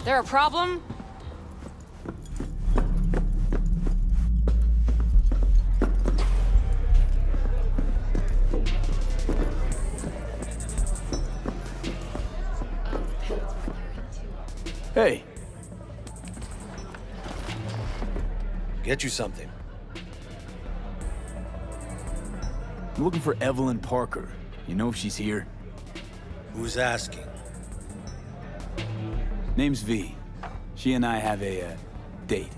There a problem? Hey. Get you something. I'm looking for Evelyn Parker. You know if she's here? Who's asking? Name's V. She and I have a, date.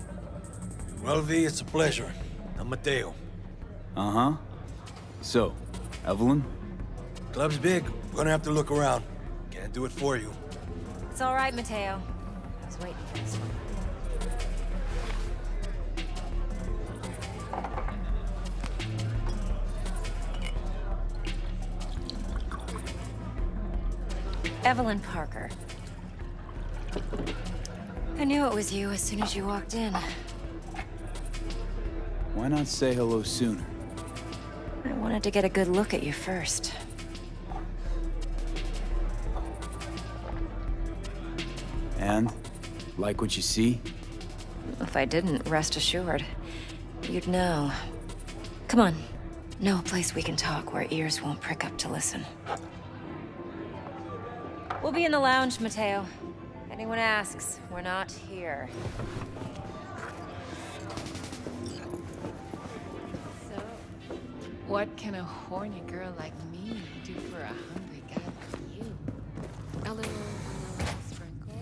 Well, V, it's a pleasure. I'm Mateo. Uh-huh. So, Evelyn? Club's big. We're gonna have to look around. Can't do it for you. It's all right, Mateo. I was waiting for this one. Evelyn Parker. I knew it was you as soon as you walked in. Why not say hello sooner? I wanted to get a good look at you first. And? Like what you see? If I didn't, rest assured, you'd know. Come on. Know a place we can talk where ears won't prick up to listen. We'll be in the lounge, Mateo. Anyone asks, we're not here. So, what can a horny girl like me do for a hungry guy like you? A little vanilla sprinkle?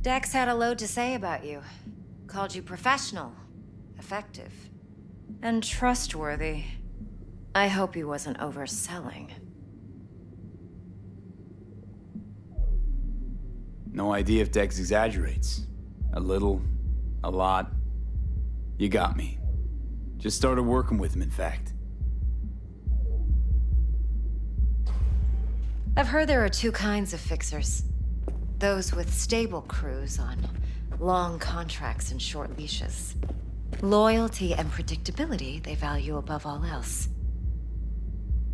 Dex had a load to say about you. Called you professional, effective, and trustworthy. I hope he wasn't overselling. No idea if Dex exaggerates. A little, a lot. You got me. Just started working with him, in fact. I've heard there are two kinds of fixers. Those with stable crews on long contracts and short leashes. Loyalty and predictability they value above all else.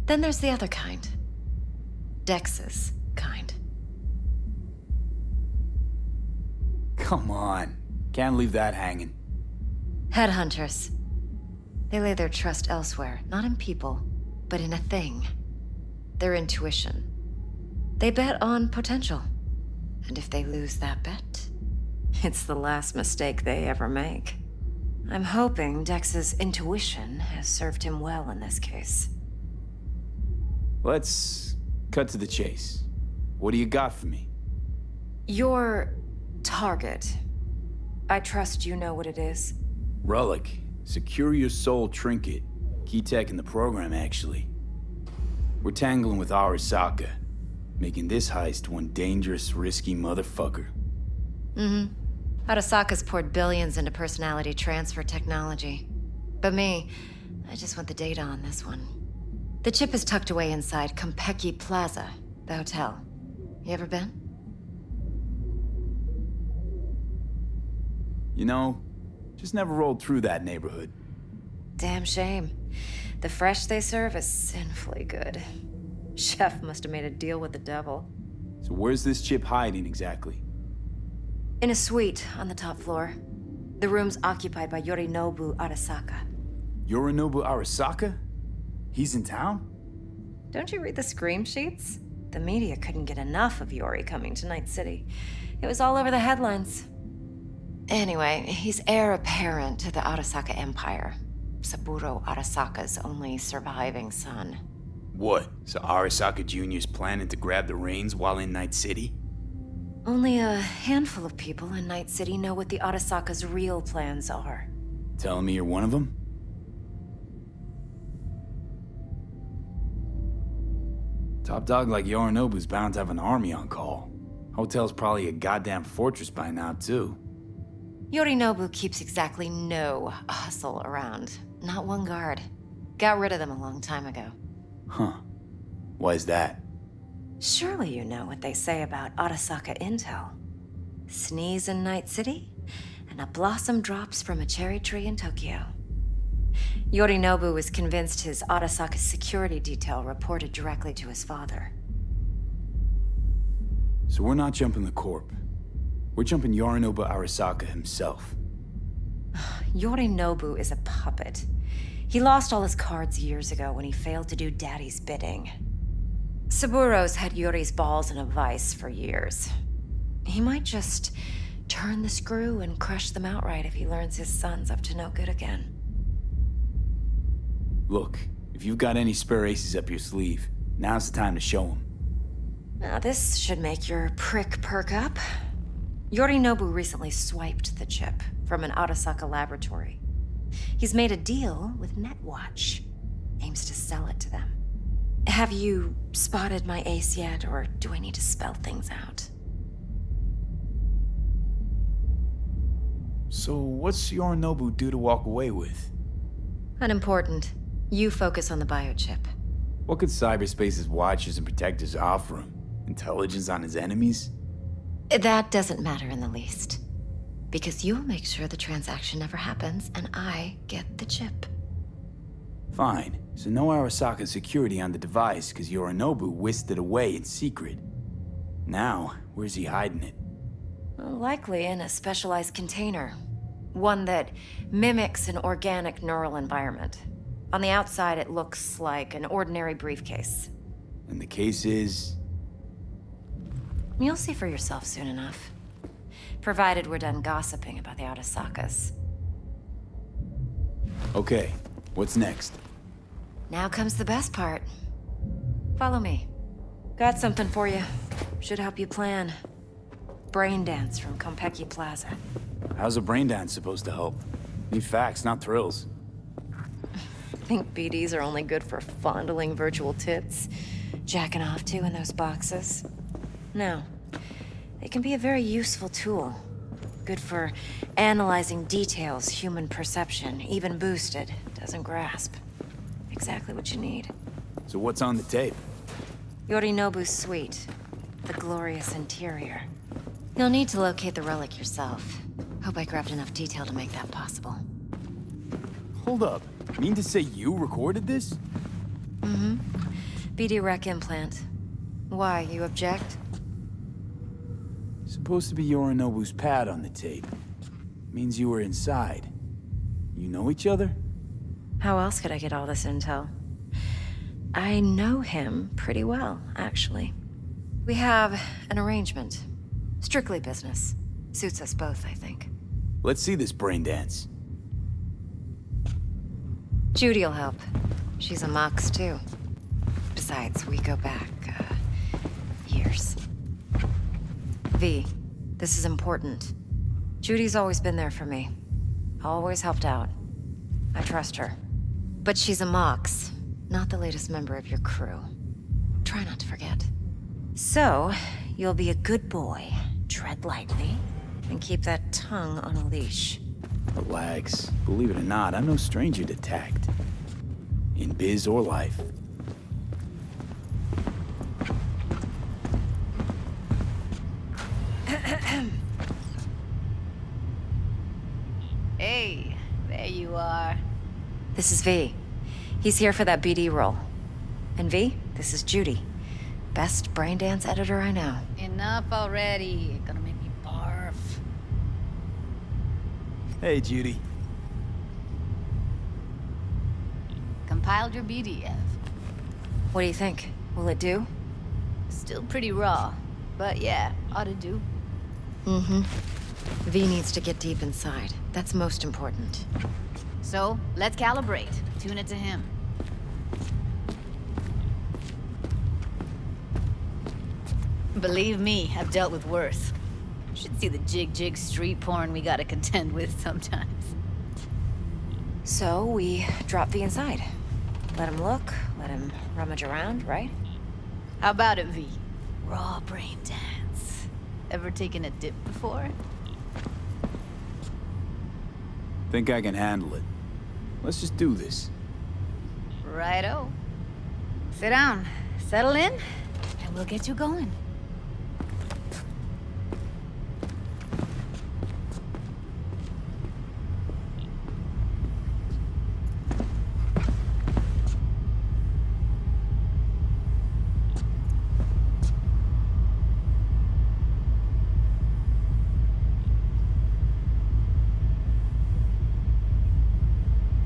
Then there's the other kind. Dex's kind. Come on. Can't leave that hanging. Headhunters. They lay their trust elsewhere, not in people, but in a thing. Their intuition. They bet on potential. And if they lose that bet, it's the last mistake they ever make. I'm hoping Dex's intuition has served him well in this case. Let's cut to the chase. What do you got for me? Your target. I trust you know what it is. Relic. Secure your soul trinket. Key tech in the program, actually. We're tangling with Arasaka, making this heist one dangerous, risky motherfucker. Mm-hmm. Arasaka's poured billions into personality transfer technology. But me, I just want the data on this one. The chip is tucked away inside Konpeki Plaza, the hotel. You ever been? You know, just never rolled through that neighborhood. Damn shame. The fresh they serve is sinfully good. Chef must have made a deal with the devil. So where's this chip hiding exactly? In a suite on the top floor. The room's occupied by Yorinobu Arasaka. Yorinobu Arasaka? He's in town? Don't you read the scream sheets? The media couldn't get enough of Yori coming to Night City. It was all over the headlines. Anyway, he's heir apparent to the Arasaka Empire. Saburo Arasaka's only surviving son. What? So Arasaka Jr.'s planning to grab the reins while in Night City? Only a handful of people in Night City know what the Arasaka's real plans are. Telling me you're one of them? Top dog like Yorinobu's bound to have an army on call. Hotel's probably a goddamn fortress by now, too. Yorinobu keeps exactly no hustle around. not one guard. Got rid of them a long time ago. Huh. Why is that? Surely you know what they say about Arasaka intel. Sneeze in Night City, and a blossom drops from a cherry tree in Tokyo. Yorinobu was convinced his Arasaka security detail reported directly to his father. So we're not jumping the Corp. We're jumping Yorinobu Arasaka himself. Yorinobu is a puppet. He lost all his cards years ago when he failed to do Daddy's bidding. Saburo's had Yuri's balls in a vice for years. He might just turn the screw and crush them outright if he learns his son's up to no good again. Look, if you've got any spare aces up your sleeve, now's the time to show them. Now this should make your prick perk up. Yorinobu recently swiped the chip from an Arasaka laboratory. He's made a deal with Netwatch. Aims to sell it to them. Have you spotted my ace yet, or do I need to spell things out? So what's Yorinobu due to walk away with? Unimportant. You focus on the biochip. What could cyberspace's watchers and protectors offer him? Intelligence on his enemies? That doesn't matter in the least. Because you'll make sure the transaction never happens, and I get the chip. Fine. So no Arasaka security on the device, because Yorinobu whisked it away in secret. Now, where's he hiding it? Well, likely in a specialized container. One that mimics an organic neural environment. On the outside, it looks like an ordinary briefcase. And the case is... You'll see for yourself soon enough. Provided we're done gossiping about the Arasakas. Okay, what's next? Now comes the best part. Follow me. Got something for you. Should help you plan. Brain dance from Konpeki Plaza. How's a brain dance supposed to help? Need facts, not thrills. Think BDs are only good for fondling virtual tits? Jacking off to in those boxes? No. They can be a very useful tool. Good for analyzing details human perception, even boosted, doesn't grasp. Exactly what you need. So what's on the tape? Yorinobu's suite. The glorious interior. You'll need to locate the relic yourself. Hope I grabbed enough detail to make that possible. Hold up. Mean to say you recorded this? Mm-hmm. BD rec implant. Why, you object? Supposed to be Yorinobu's pad on the tape. Means you were inside. You know each other? How else could I get all this intel? I know him pretty well, actually. We have an arrangement. Strictly business. Suits us both, I think. Let's see this brain dance. Judy'll help. She's a Mox, too. Besides, we go back, years. V, this is important. Judy's always been there for me. Always helped out. I trust her. But she's a Mox, not the latest member of your crew. Try not to forget. So, you'll be a good boy, tread lightly, and keep that tongue on a leash. Relax. Believe it or not, I'm no stranger to tact. In biz or life. Hey, there you are. This is V. He's here for that BD role. And V, this is Judy. Best brain dance editor I know. Enough already. Gonna make me barf. Hey, Judy. Compiled your BDF. What do you think? Will it do? Still pretty raw, but yeah, ought to do. Mm-hmm. V needs to get deep inside. That's most important. So, let's calibrate. Tune it to him. Believe me, I've dealt with worse. Should see the jig street porn we gotta contend with sometimes. So we drop V inside. Let him look, let him rummage around, right? How about it, V? Raw brain dance. Ever taken a dip before? Think I can handle it. Let's just do this. Righto. Sit down, settle in, and we'll get you going.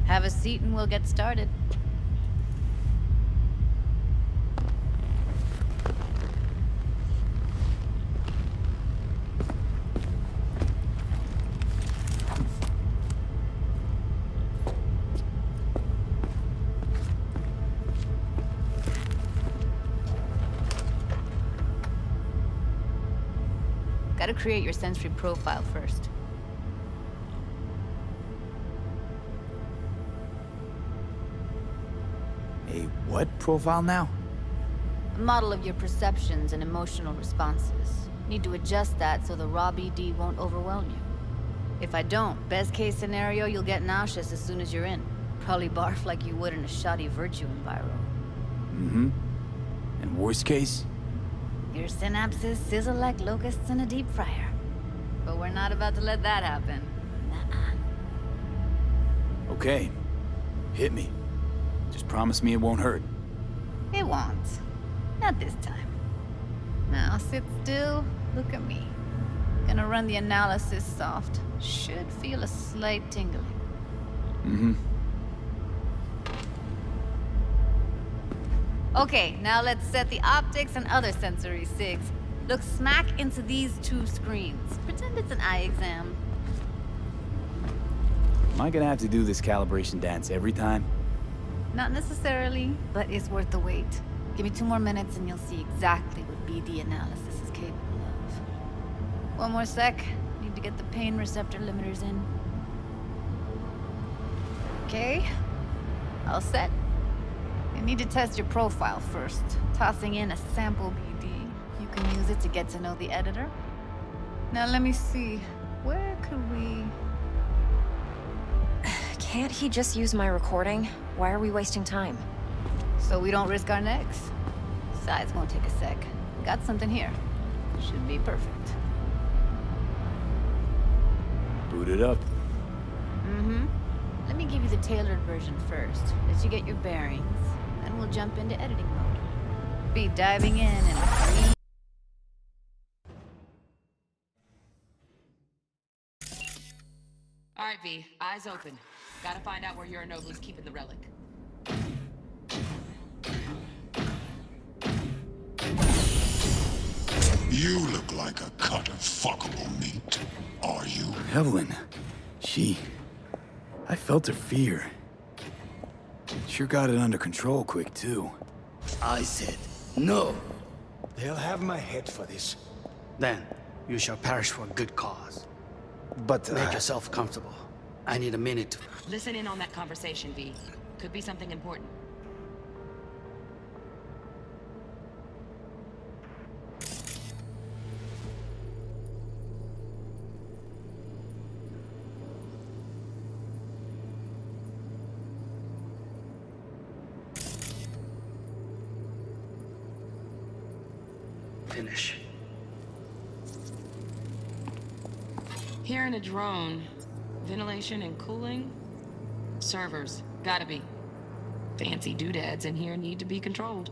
Have a seat and we'll get started. Gotta create your sensory profile first. A what profile now? A model of your perceptions and emotional responses. Need to adjust that so the raw BD won't overwhelm you. If I don't, best case scenario, you'll get nauseous as soon as you're in. Probably barf like you would in a shoddy Virtue enviro. Mm-hmm. And worst case? Your synapses sizzle like locusts in a deep fryer. But we're not about to let that happen. Nuh-uh. Okay. Hit me. Just promise me it won't hurt. It won't. Not this time. Now sit still, look at me. Gonna run the analysis soft. Should feel a slight tingling. Mm-hmm. Okay, now let's set the optics and other sensory sigs. Look smack into these two screens. Pretend it's an eye exam. Am I gonna have to do this calibration dance every time? Not necessarily, but it's worth the wait. Give me 2 more minutes and you'll see exactly what BD analysis is capable of. 1 more sec. Need to get the pain receptor limiters in. Okay. All set. You need to test your profile first. Tossing in a sample BD. You can use it to get to know the editor. Now let me see. Where could we... Can't he just use my recording? Why are we wasting time? So we don't risk our necks. Besides, won't take a sec. Got something here. Should be perfect. Boot it up. Mm-hmm. Let me give you the tailored version first, as you get your bearings. Then we'll jump into editing mode. Be diving in and... All right, V. Eyes open. Gotta find out where Yorinobu's keeping the relic. You look like a cut of fuckable meat. Are you? Evelyn. I felt her fear. Sure got it under control quick, too. I said no. They'll have my head for this. Then you shall perish for a good cause. But, Make yourself comfortable. I need a minute to... Listen in on that conversation, V. Could be something important. finish. Here in a drone, ventilation and cooling? Servers, gotta be. Fancy doodads in here need to be controlled.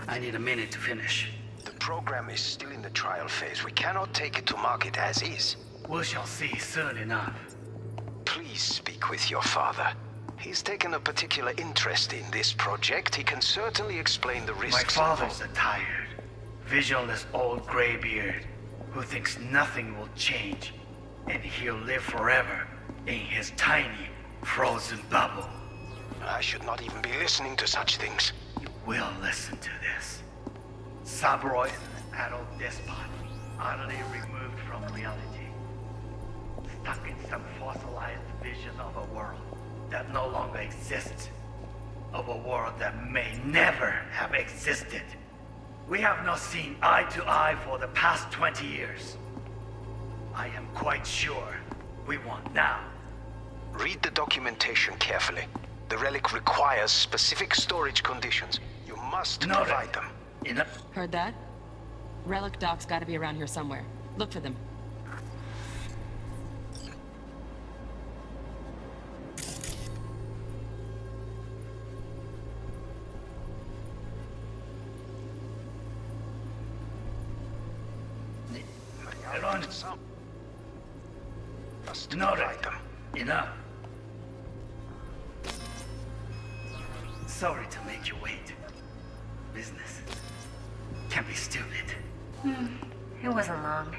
I need a minute to finish. The program is still in the trial phase. We cannot take it to market as is. We shall see soon enough. Please speak with your father. He's taken a particular interest in this project. He can certainly explain the risks. My father's a tired, visionless old graybeard who thinks nothing will change, and he'll live forever in his tiny, frozen bubble. I should not even be listening to such things. You will listen to this. Sabroy is an adult despot, utterly removed from reality. Stuck in some fossilized vision of a world that no longer exists. Of a world that may never have existed. We have not seen eye to eye for the past 20 years. I am quite sure we want now Read the documentation carefully. The relic requires specific storage conditions. You must provide them. Enough. Heard that? Relic docs gotta be around here somewhere. Look for them. Alone. Must Noted. provide them. Enough. Sorry to make you wait. Business can be stupid. It wasn't long.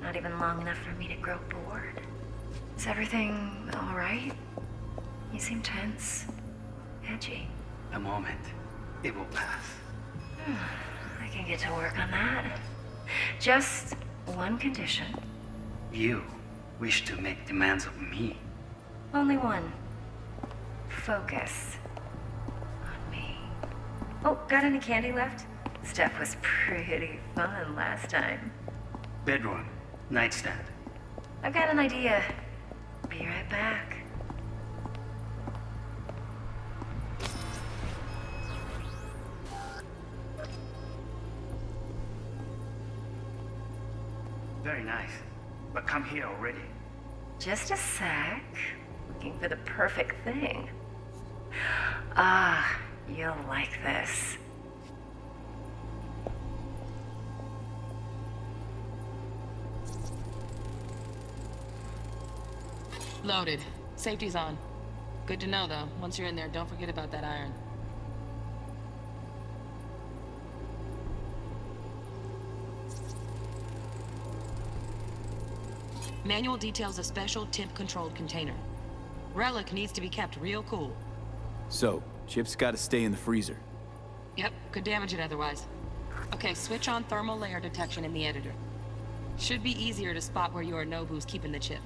Not even long enough for me to grow bored. Is everything alright? You seem tense. Edgy. A moment. It will pass. I can get to work on that. Just one condition. You wish to make demands of me. Only one. Focus on me. Oh, got any candy left? Stuff was pretty fun last time. Bedroom. Nightstand. I've got an idea. Be right back. Very nice. But come here already. Just a sec. Looking for the perfect thing. Ah, you'll like this. Loaded. Safety's on. Good to know, though. Once you're in there, don't forget about that iron. Manual details a special temp-controlled container. Relic needs to be kept real cool. So, chips gotta stay in the freezer. Yep, could damage it otherwise. Okay, switch on thermal layer detection in the editor. Should be easier to spot where Yorinobu's keeping the chip.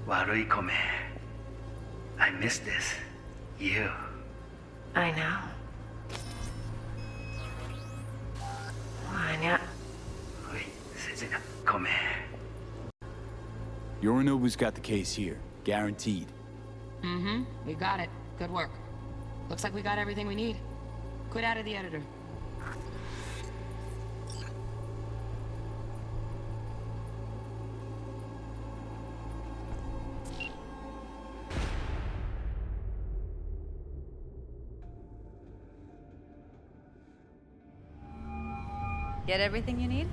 Warui Kome. I miss this. You. I know. Wanya. Oi, Sejina Kome. Yorinobu's got the case here. Guaranteed. Mm-hmm. We got it. Good work. Looks like we got everything we need. Quit out of the editor. Get everything you need?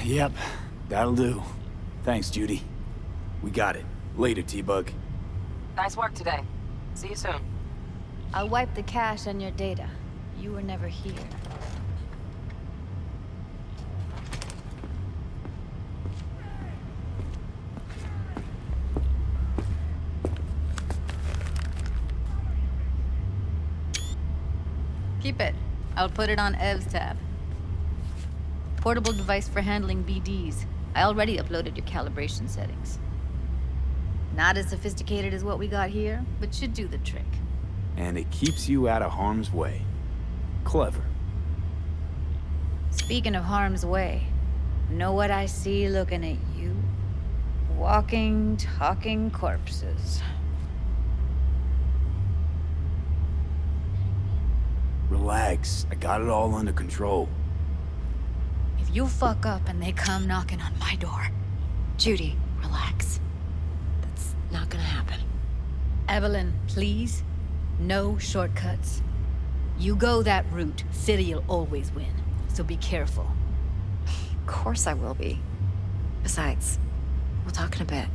Yep, that'll do. Thanks, Judy. We got it. Later, T-Bug. Nice work today. See you soon. I'll wipe the cache on your data. You were never here. Keep it. I'll put it on Ev's tab. Portable device for handling BDs. I already uploaded your calibration settings. Not as sophisticated as what we got here, but should do the trick. And it keeps you out of harm's way. Clever. Speaking of harm's way, know what I see looking at you? Walking, talking corpses. Relax. I got it all under control. If you fuck up and they come knocking on my door, Judy, relax. That's not gonna happen. Evelyn, please, no shortcuts. You go that route, City'll always win. So be careful. Of course I will be. Besides, we'll talk in a bit.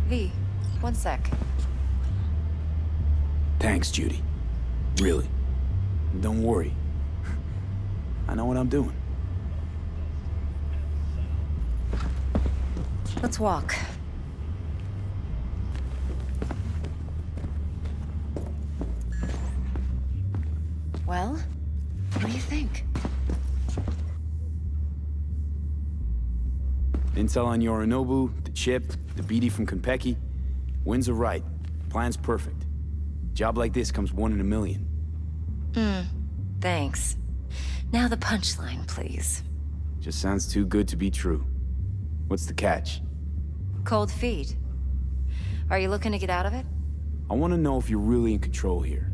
V, one sec. Thanks, Judy. Really. Don't worry. I know what I'm doing. Let's walk. Well, what do you think? Intel on Yorinobu, the chip, the BD from Konpeki. Winds are right. Plan's perfect. Job like this comes 1 in a million. Thanks. Now the punchline, please. Just sounds too good to be true. What's the catch? Cold feet. Are you looking to get out of it? I want to know if you're really in control here.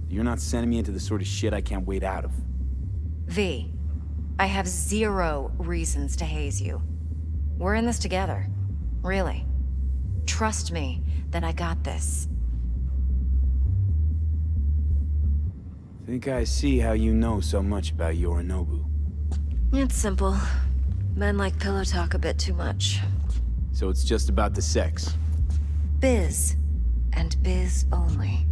You're not sending me into the sort of shit I can't wait out of. V, I have 0 reasons to haze you. We're in this together. Really. Trust me that I got this. Think I see how you know so much about Yorinobu. It's simple. Men like pillow talk a bit too much. So it's just about the sex. Biz. And biz only.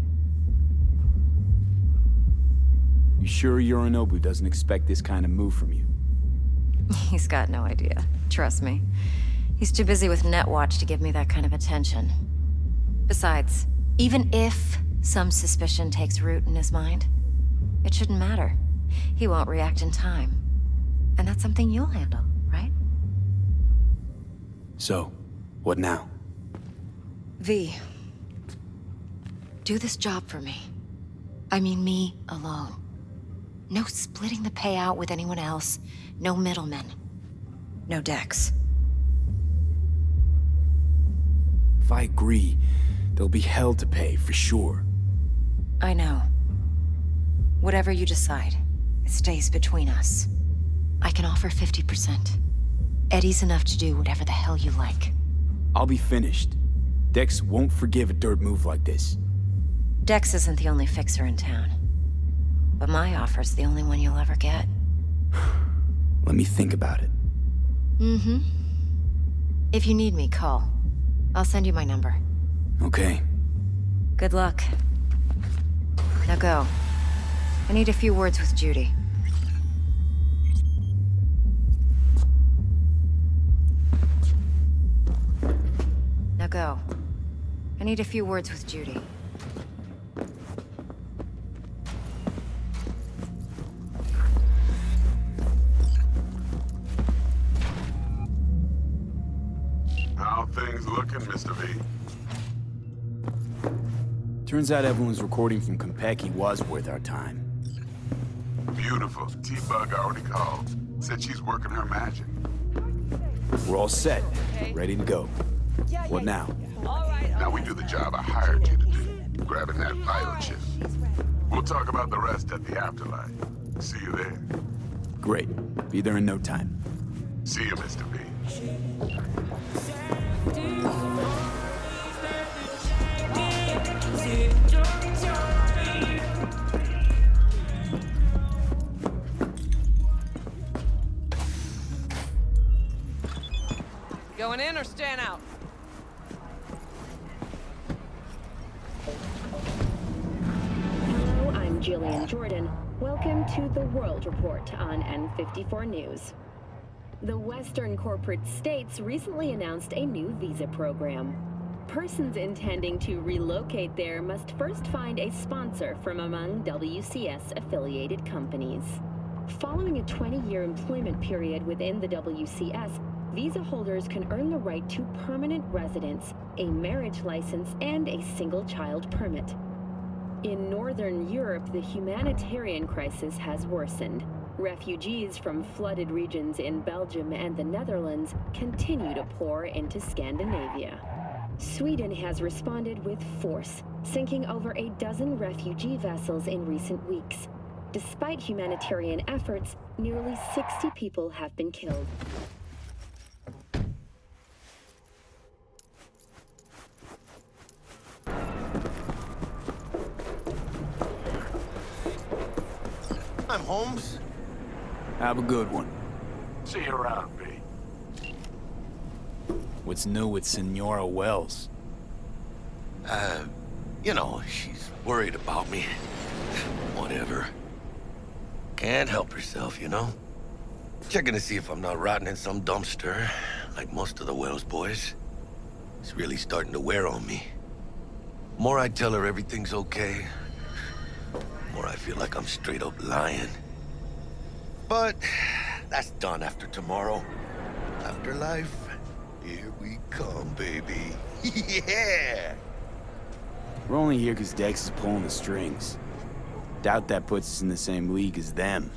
You sure Yorinobu doesn't expect this kind of move from you? He's got no idea. Trust me. He's too busy with Netwatch to give me that kind of attention. Besides, even if some suspicion takes root in his mind, it shouldn't matter. He won't react in time. And that's something you'll handle, right? So, what now? V, do this job for me. I mean me alone. No splitting the payout with anyone else. No middlemen. No decks. If I agree, there'll be hell to pay, for sure. I know. Whatever you decide, it stays between us. I can offer 50%. Eddie's enough to do whatever the hell you like. I'll be finished. Dex won't forgive a dirt move like this. Dex isn't the only fixer in town. But my offer's the only one you'll ever get. Let me think about it. Mm-hmm. If you need me, call. I'll send you my number. Okay. Good luck. Now go. I need a few words with Judy. Now go. I need a few words with Judy. How things looking, Mr. V? Turns out everyone's recording from Konpeki was worth our time. Beautiful. T-Bug already called. Said she's working her magic. We're all set. Ready to go. What now? Now we do the job I hired you to do. Grabbing that vital chip. We'll talk about the rest at the afterlife. See you there. Great. Be there in no time. See you, Mr. V. Going in or staying out? Hello, I'm Jillian Jordan. Welcome to the World Report on N54 News. The Western corporate states recently announced a new visa program. Persons intending to relocate there must first find a sponsor from among WCS-affiliated companies. Following a 20-year employment period within the WCS, visa holders can earn the right to permanent residence, a marriage license, and a single-child permit. In Northern Europe, the humanitarian crisis has worsened. Refugees from flooded regions in Belgium and the Netherlands continue to pour into Scandinavia. Sweden has responded with force, sinking over a dozen refugee vessels in recent weeks. Despite humanitarian efforts, nearly 60 people have been killed. I'm Holmes. Have a good one. See you around, B. What's new with Senora Wells? You know, she's worried about me. Whatever. Can't help herself, you know? Checking to see if I'm not rotting in some dumpster, like most of the Wells boys. It's really starting to wear on me. More I tell her everything's okay, more I feel like I'm straight up lying. But that's done after tomorrow. Afterlife, here we come, baby. Yeah! We're only here because Dex is pulling the strings. Doubt that puts us in the same league as them.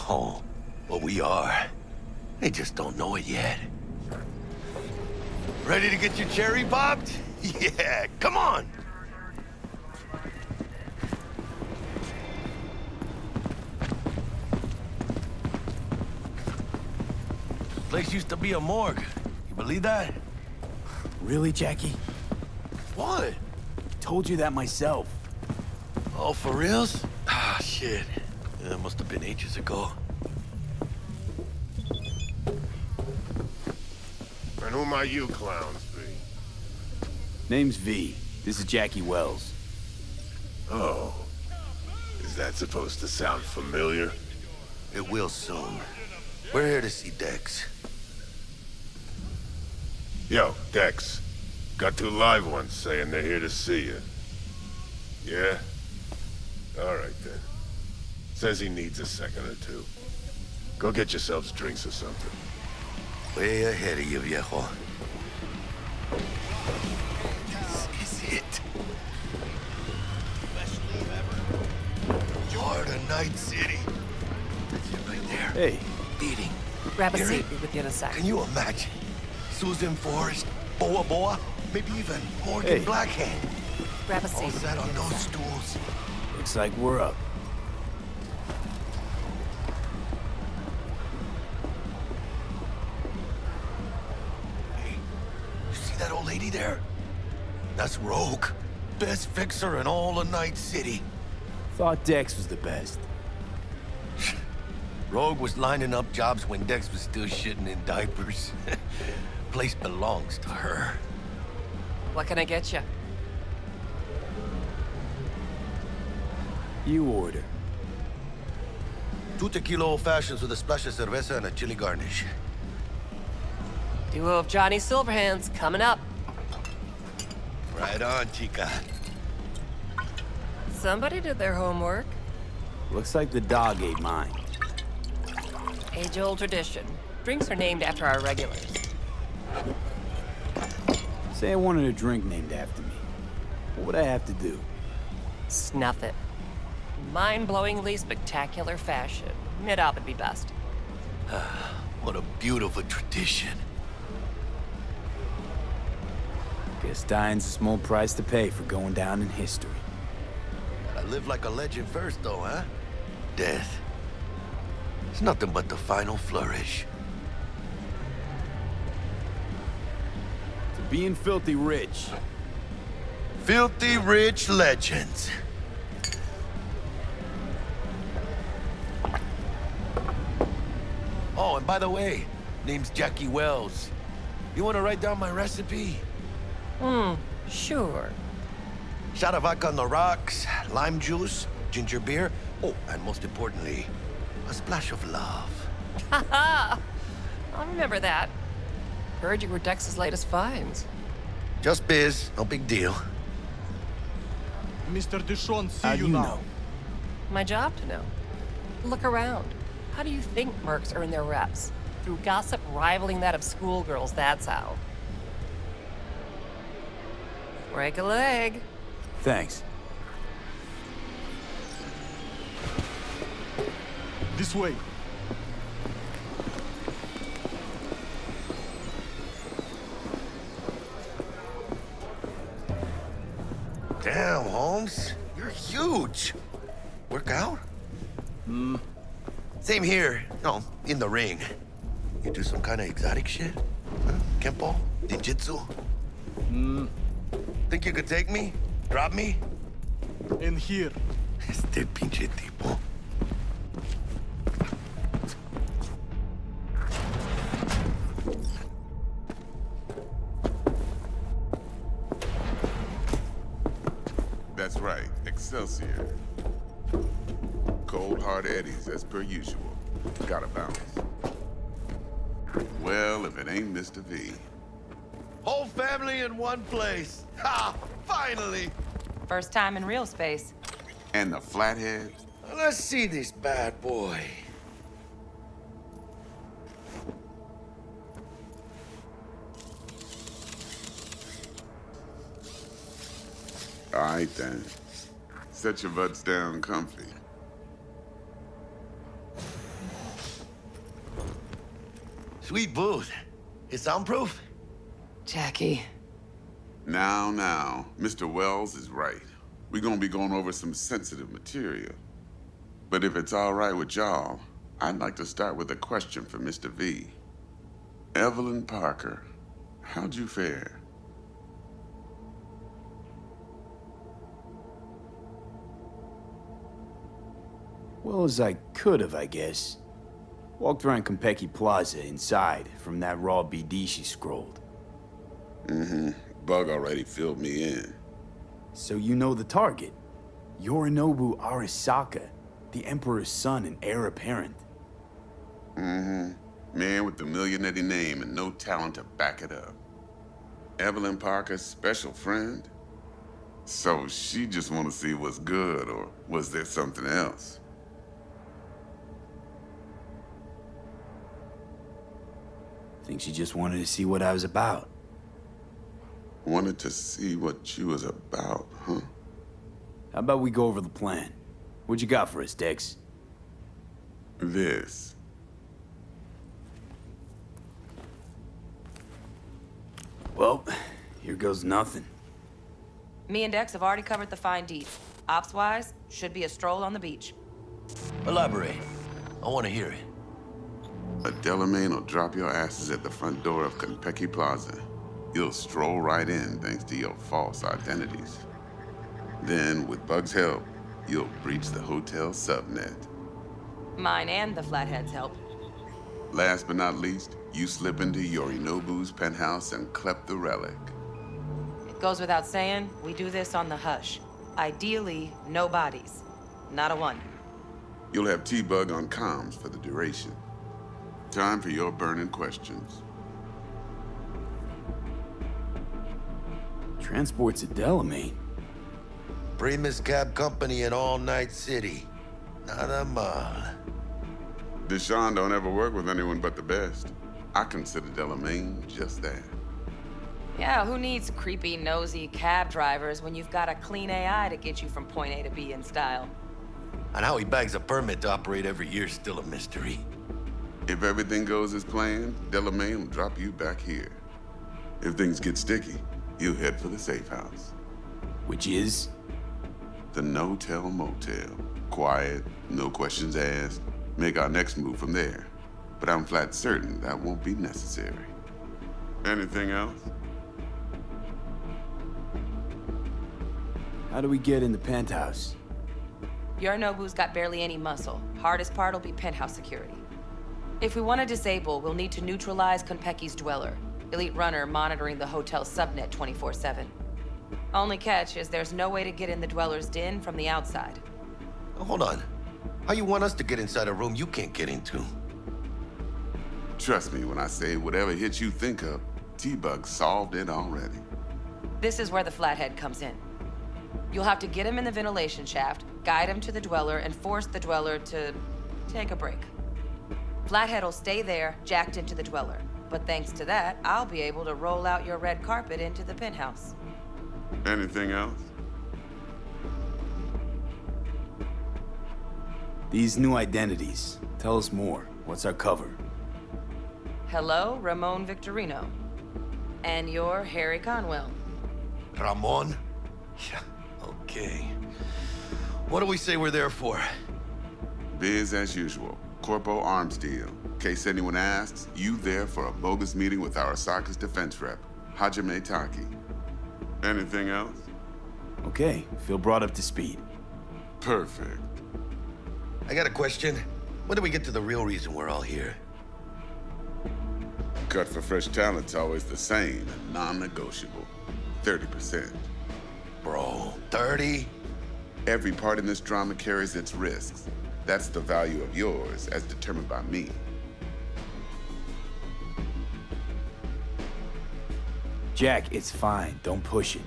Oh, well, we are. They just don't know it yet. Ready to get your cherry popped? Yeah, come on! Place used to be a morgue. You believe that? Really, Jackie? What? Told you that myself. Oh, for reals? Ah, shit. That must have been ages ago. And who might you clowns be? Name's V. This is Jackie Wells. Oh. Is that supposed to sound familiar? It will soon. We're here to see Dex. Yo, Dex. Got 2 live ones saying they're here to see you. Yeah? All right, then. Says he needs a second or 2. Go get yourselves drinks or something. Way ahead of you, viejo. This is it. Heart of Night City. That's it right there. Hey. Beating. Grab a Hear seat. it? Be with you in a sec. Can you imagine? Susan Forrest, Boa Boa, maybe even Morgan Hey. Blackhand. Grab a All seat. sat on those stools. Looks like we're up. Hey, you see that old lady there? That's Rogue. Best fixer in all of Night City. Thought Dex was the best. Rogue was lining up jobs when Dex was still shitting in diapers. Place belongs to her. What can I get you? You order. 2 tequila old fashions with a splash of cerveza and a chili garnish. Duo of Johnny Silverhands coming up. Right on, chica. Somebody did their homework. Looks like the dog ate mine. Age-old tradition. Drinks are named after our regulars. Say I wanted a drink named after me. What would I have to do? Snuff it. Mind-blowingly spectacular fashion. Mid-op would be best. What a beautiful tradition. Guess dying's a small price to pay for going down in history. I live like a legend first, though, huh? Death. It's nothing but the final flourish. To being filthy rich. Filthy rich legends. Oh, and by the way, name's Jackie Wells. You want to write down my recipe? Sure. Shot of vodka on the rocks, lime juice, ginger beer. Oh, and most importantly, a splash of love. Haha! I'll remember that. Heard you were Dex's latest finds. Just biz, no big deal. Mr. Dishon, see How do you you now. know? My job to know. Look around. How do you think mercs earn their reps? Through gossip rivaling that of schoolgirls, that's how. Break a leg. Thanks. This way. Damn, Holmes. You're huge. Work out? Same here. No, in the ring. You do some kind of exotic shit? Huh? Kempo? Ninjutsu? Think you could take me? Drop me? In here. Este pinche tipo. That's right, Excelsior. Cold hard eddies as per usual. Gotta bounce. Well, if it ain't Mr. V. Whole family in one place. Ha! Finally! First time in real space. And the flathead? Let's see this bad boy. All right, then. Set your butts down comfy. Sweet booth. It's soundproof? Jackie. Now, Mr. Wells is right. We're gonna be going over some sensitive material. But if it's all right with y'all, I'd like to start with a question for Mr. V. Evelyn Parker, how'd you fare? Well as I could have, I guess. Walked around Konpeki Plaza inside from that raw BD she scrolled. Bug already filled me in. So you know the target. Yorinobu Arasaka, the Emperor's son and heir apparent. Man with the millionaire name and no talent to back it up. Evelyn Parker's special friend? So she just want to see what's good, or was there something else? Think she just wanted to see what I was about. Wanted to see what you was about, huh? How about we go over the plan? What you got for us, Dex? This. Well, here goes nothing. Me and Dex have already covered the fine details. Ops-wise, should be a stroll on the beach. Elaborate. I want to hear it. A Delamain will drop your asses at the front door of Konpeki Plaza. You'll stroll right in thanks to your false identities. Then, with Bug's help, you'll breach the hotel subnet. Mine and the Flathead's help. Last but not least, you slip into Yorinobu's penthouse and clep the relic. It goes without saying, we do this on the hush. Ideally, no bodies. Not a one. You'll have T-Bug on comms for the duration. Time for your burning questions. Transport's a Delamain. Primus Cab Company in All Night City. Nada mal. Deshaun don't ever work with anyone but the best. I consider Delamain just that. Yeah, who needs creepy, nosy cab drivers when you've got a clean AI to get you from point A to B in style? And how he bags a permit to operate every year is still a mystery. If everything goes as planned, Delamain will drop you back here. If things get sticky, you'll head for the safe house. Which is? The no-tell motel. Quiet, no questions asked. Make our next move from there. But I'm flat certain that won't be necessary. Anything else? How do we get in the penthouse? Yorinobu's got barely any muscle. Hardest part will be penthouse security. If we want to disable, we'll need to neutralize Konpeki's dweller. Elite runner monitoring the hotel's subnet 24/7. Only catch is there's no way to get in the dweller's den from the outside. Hold on. How you want us to get inside a room you can't get into? Trust me when I say whatever hit you think of, T-Bug solved it already. This is where the Flathead comes in. You'll have to get him in the ventilation shaft, guide him to the dweller, and force the dweller to take a break. Flathead will stay there, jacked into the dweller. But thanks to that, I'll be able to roll out your red carpet into the penthouse. Anything else? These new identities. Tell us more. What's our cover? Hello, Ramon Victorino. And you're Harry Conwell. Ramon? Yeah, okay. What do we say we're there for? Biz as usual. Corpo arms deal. In case anyone asks, you there for a bogus meeting with Arasaka's defense rep, Hajime Taki. Anything else? Okay, feel brought up to speed. Perfect. I got a question. When do we get to the real reason we're all here? Cut for fresh talent's always the same and non-negotiable. 30%. Bro, 30? Every part in this drama carries its risks. That's the value of yours, as determined by me. Jack, it's fine. Don't push it.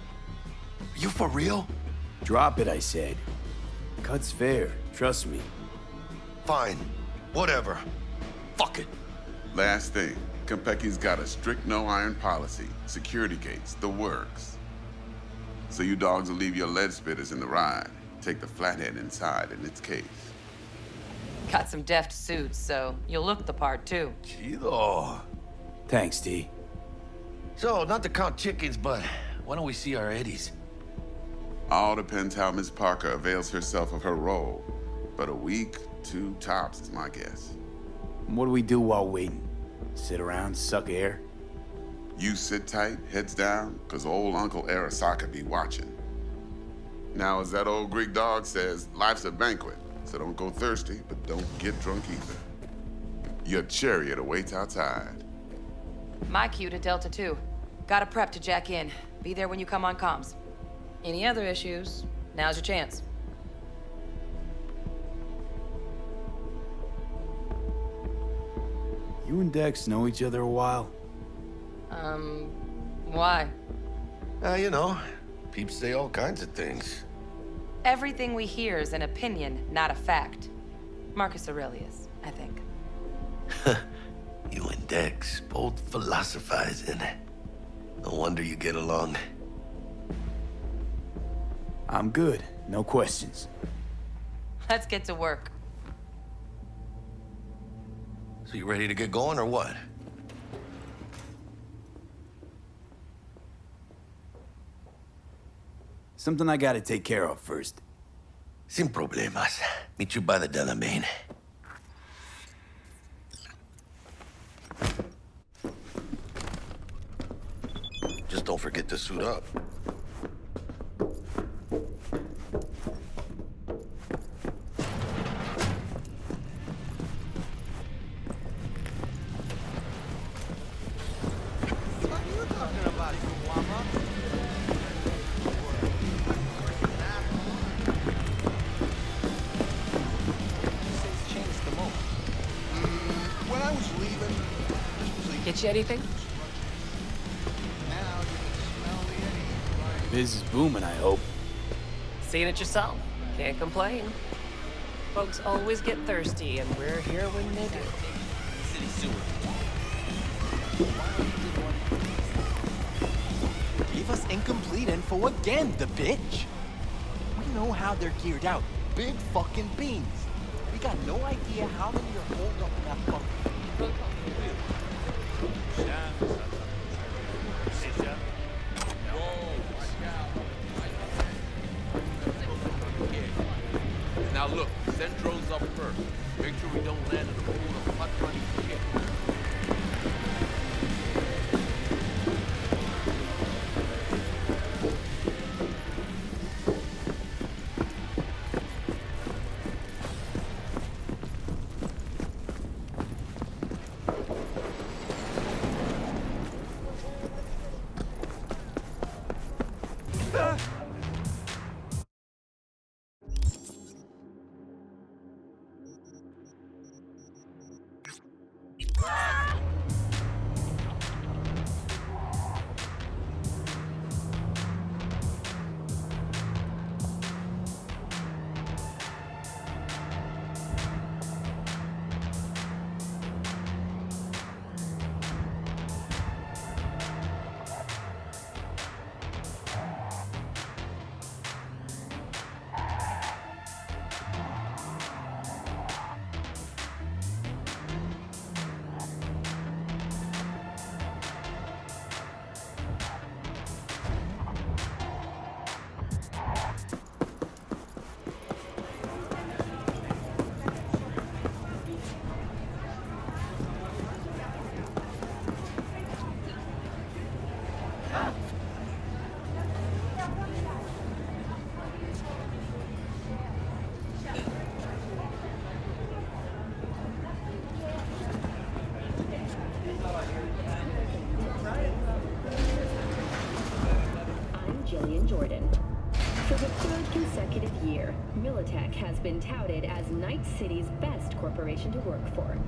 You for real? Drop it, I said. Cut's fair. Trust me. Fine. Whatever. Fuck it. Last thing. Konpeki's got a strict no-iron policy. Security gates, the works. So you dogs will leave your lead spitters in the ride. Take the flathead inside in its case. Got some deft suits, so you'll look the part too. Chido. Thanks, T. So, not to count chickens, but why don't we see our Eddies? All depends how Miss Parker avails herself of her role. But a week, 2 tops is my guess. What do we do while waiting? Sit around, suck air? You sit tight, heads down, cause old Uncle Arasaka be watching. Now, as that old Greek dog says, life's a banquet, so don't go thirsty, but don't get drunk either. Your chariot awaits outside. My cue to Delta 2. Gotta prep to jack in. Be there when you come on comms. Any other issues, now's your chance. You and Dex know each other a while? Why? You know, peeps say all kinds of things. Everything we hear is an opinion, not a fact. Marcus Aurelius, I think. You and Dex both philosophizing. No wonder you get along. I'm good. No questions. Let's get to work. So you ready to get going or what? Something I gotta take care of first. Sin problemas. Meet you by the Delamain. Just don't forget to suit up. Get you anything? Biz is booming, I hope. Seeing it yourself. Can't complain. Folks always get thirsty, and we're here when they do. City sewer. Gave us incomplete info again, the bitch. We know how they're geared out. Big fucking beans. We got no idea how many are holed up in that bunker. Now look, send drones up first. Make sure we don't land in a pool of hot running shit. Has been touted as Night City's best corporation to work for.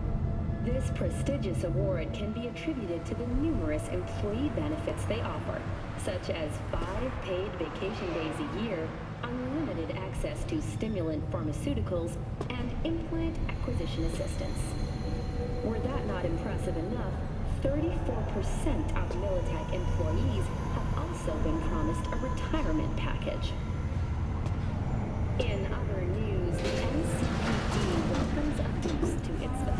This prestigious award can be attributed to the numerous employee benefits they offer, such as 5 paid vacation days a year, unlimited access to stimulant pharmaceuticals, and implant acquisition assistance. Were that not impressive enough, 34% of Militech employees have also also been promised a retirement package. In other news, the NCPD welcomes a boost to its